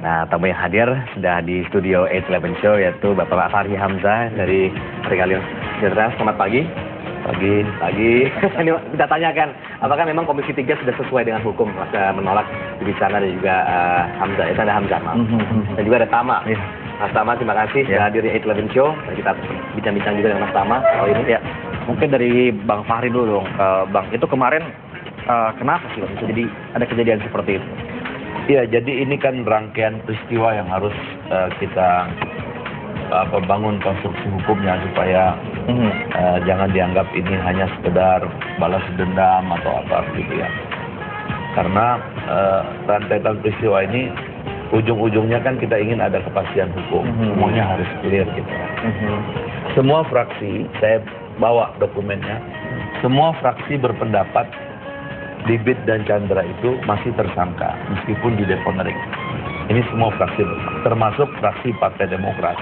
Nah, tamu yang hadir sudah di studio 811 Show, yaitu Bapak Fahri Hamzah dari Regalium Sejahtera. Selamat pagi. Pagi. Ini kita tanyakan, apakah memang Komisi 3 sudah sesuai dengan hukum menolak Wibisono dan juga Hamzah? Itu ada Hamzah, maaf. Dan juga ada Tama. Mas Tama, terima kasih sudah hadir di 811 Show. Kita bincang-bincang juga dengan Mas Tama soal ini. Ya, mungkin dari Bang Fahri dulu dong. Bang, itu kemarin kenapa sih bisa jadi ada kejadian seperti itu? Iya, jadi ini kan rangkaian peristiwa yang harus kita bangun konstruksi hukumnya supaya jangan dianggap ini hanya sekedar balas dendam atau apa gitu ya. Karena rangkaian peristiwa ini ujung-ujungnya kan kita ingin ada kepastian hukum, semuanya harus clear gitu. Semua fraksi, saya bawa dokumennya, semua fraksi berpendapat Bibit dan Chandra itu masih tersangka meskipun di deponering. Ini semua fraksi, termasuk fraksi Partai Demokrat.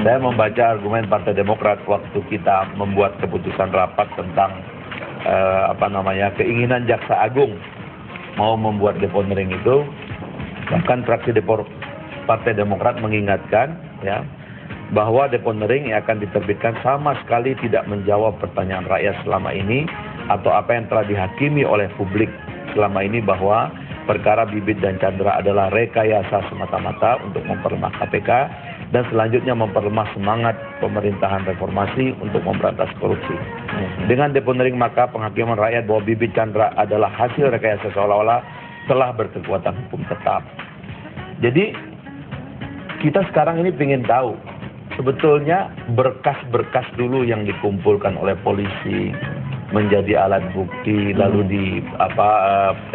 Saya membaca argumen Partai Demokrat waktu kita membuat keputusan rapat tentang keinginan Jaksa Agung mau membuat deponering itu. Bahkan fraksi Partai Demokrat mengingatkan ya bahwa deponering yang akan diterbitkan sama sekali tidak menjawab pertanyaan rakyat selama ini atau apa yang telah dihakimi oleh publik selama ini, bahwa perkara Bibit dan Chandra adalah rekayasa semata-mata untuk memperlemah KPK dan selanjutnya memperlemah semangat pemerintahan reformasi untuk memberantas korupsi. Dengan deponering maka penghakiman rakyat bahwa Bibit Chandra adalah hasil rekayasa seolah-olah telah berkekuatan hukum tetap. Jadi kita sekarang ini ingin tahu sebetulnya berkas-berkas dulu yang dikumpulkan oleh polisi menjadi alat bukti lalu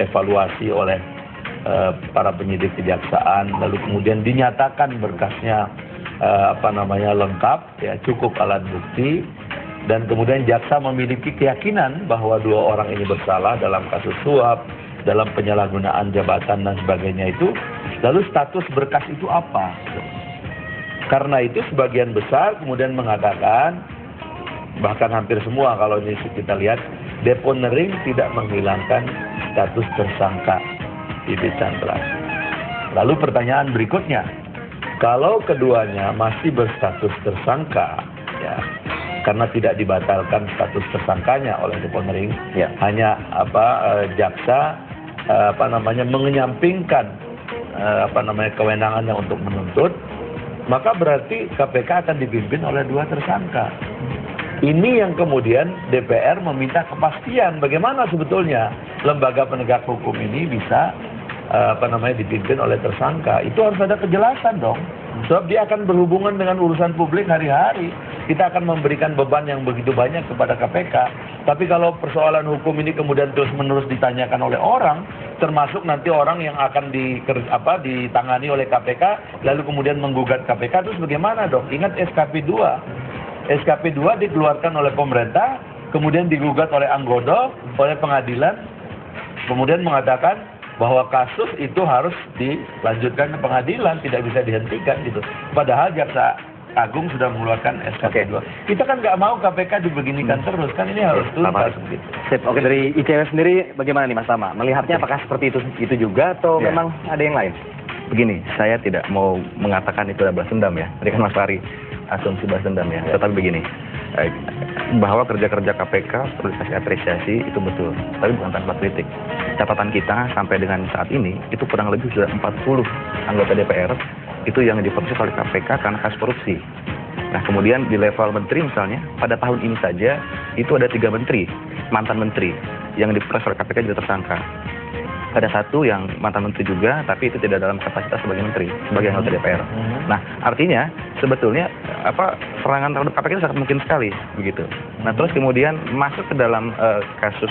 evaluasi oleh para penyidik kejaksaan, lalu kemudian dinyatakan berkasnya lengkap ya, cukup alat bukti, dan kemudian jaksa memiliki keyakinan bahwa dua orang ini bersalah dalam kasus suap, dalam penyalahgunaan jabatan dan sebagainya itu. Lalu status berkas itu apa? Karena itu sebagian besar kemudian mengatakan, bahkan hampir semua kalau ini kita lihat, deponering tidak menghilangkan status tersangka Bibit Chandra. Lalu pertanyaan berikutnya, kalau keduanya masih berstatus tersangka, ya, karena tidak dibatalkan status tersangkanya oleh deponering, ya, hanya jaksa menyampingkan kewenangannya untuk menuntut, maka berarti KPK akan dipimpin oleh dua tersangka. Ini yang kemudian DPR meminta kepastian bagaimana sebetulnya lembaga penegak hukum ini bisa dipimpin oleh tersangka. Itu harus ada kejelasan dong. Sebab dia akan berhubungan dengan urusan publik hari-hari. Kita akan memberikan beban yang begitu banyak kepada KPK. Tapi kalau persoalan hukum ini kemudian terus-menerus ditanyakan oleh orang, termasuk nanti orang yang akan ditangani oleh KPK, lalu kemudian menggugat KPK, terus bagaimana dong? Ingat SKP 2. SKP 2 dikeluarkan oleh pemerintah, kemudian digugat oleh Anggodo, oleh pengadilan, kemudian mengatakan bahwa kasus itu harus dilanjutkan ke pengadilan, tidak bisa dihentikan gitu. Padahal Jaksa Agung sudah mengeluarkan SKP 2. Kita kan nggak mau KPK dibeginikan terus, kan ini harus tuntas gitu. Oke, dari ICW sendiri bagaimana nih Mas Tama? Melihatnya apakah seperti itu juga atau memang ada yang lain? Begini, saya tidak mau mengatakan itu adalah balas dendam ya. Tadi kan Mas Fahri asumsi balas dendam ya. Tetapi begini, bahwa kerja-kerja KPK perlu dikasih apresiasi itu betul, tapi bukan tanpa kritik. Catatan kita sampai dengan saat ini itu kurang lebih sudah 40 anggota DPR itu yang diproses oleh KPK karena kasus korupsi. Nah kemudian di level menteri misalnya, pada tahun ini saja itu ada 3 menteri, mantan menteri yang diproses oleh KPK jadi tersangka. Ada satu yang mantan menteri juga, tapi itu tidak dalam kapasitas sebagai menteri, sebagai anggota DPR. Nah, artinya sebetulnya serangan terhadap KPK itu sangat mungkin sekali, begitu. Nah, terus kemudian masuk ke dalam kasus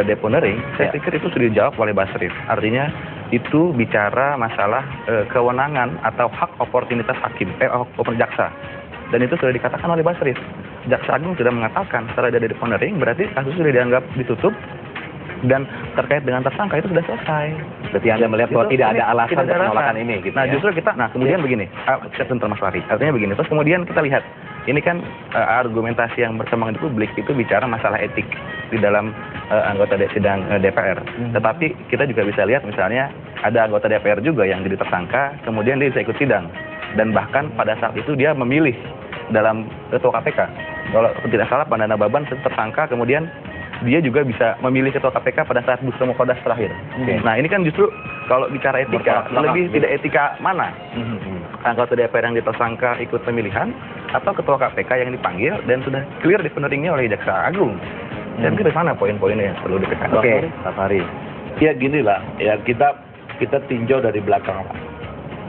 deponering, saya pikir itu sudah dijawab oleh Basrif. Artinya itu bicara masalah kewenangan atau hak oportunitas hakim, jaksa. Dan itu sudah dikatakan oleh Basrif. Jaksa Agung sudah mengatakan setelah ada deponering, berarti kasus sudah dianggap ditutup. Dan terkait dengan tersangka itu sudah selesai. Berarti Anda melihat bahwa tidak ada alasan untuk penolakan ini gitu. Nah, justru kita, kemudian begini, sebentar Mas Fahri, artinya begini, terus kemudian kita lihat, ini kan argumentasi yang berkembang di publik itu bicara masalah etik. di dalam anggota sidang DPR. Tetapi kita juga bisa lihat misalnya ada anggota DPR juga yang jadi tersangka, kemudian dia bisa ikut sidang. Dan bahkan pada saat itu dia memilih dalam ketua KPK. Kalau tidak salah Pak Nana Baban tersangka, kemudian dia juga bisa memilih ketua KPK pada saat Busro Mukodas terakhir. Nah ini kan justru kalau bicara etika, lebih tidak etika mana? Anggota DPR yang ditersangka ikut pemilihan, atau ketua KPK yang dipanggil dan sudah clear dipeneringnya oleh Jaksa Agung. Dan ke sana poin-poinnya yang perlu ditekan. Oke, Pak Fahri. Ya ginilah, ya kita tinjau dari belakang.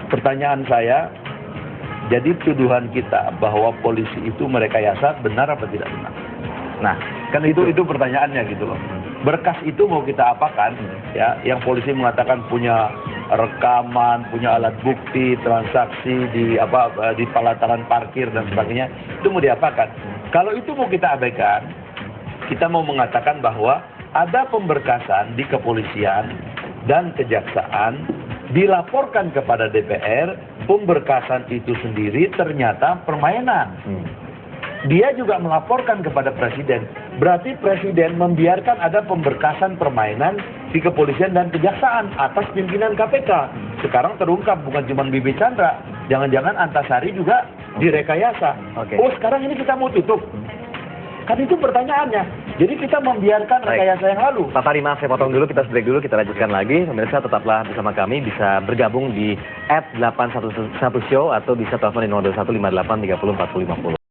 Pertanyaan saya, jadi tuduhan kita bahwa polisi itu merekayasa benar apa tidak benar? Nah, kan itu pertanyaannya gitu loh. Berkas itu mau kita apakan? Ya, yang polisi mengatakan punya rekaman, punya alat bukti, transaksi di pelataran parkir dan sebagainya, itu mau diapakan? Kalau itu mau kita abaikan, kita mau mengatakan bahwa ada pemberkasan di kepolisian dan kejaksaan dilaporkan kepada DPR, pemberkasan itu sendiri ternyata permainan. Dia juga melaporkan kepada presiden. Berarti presiden membiarkan ada pemberkasan permainan di kepolisian dan kejaksaan atas pimpinan KPK. Sekarang terungkap bukan cuma Bibi Chandra, jangan-jangan Antasari juga direkayasa. Oh sekarang ini kita mau tutup. Kan itu pertanyaannya. Jadi kita membiarkan rekayasa yang lalu. Pak Fahri, maaf saya potong dulu, kita break dulu, kita lanjutkan lagi. Pemirsa tetaplah bersama kami, bisa bergabung di @811show atau bisa telepon di 021 58 30 40 50.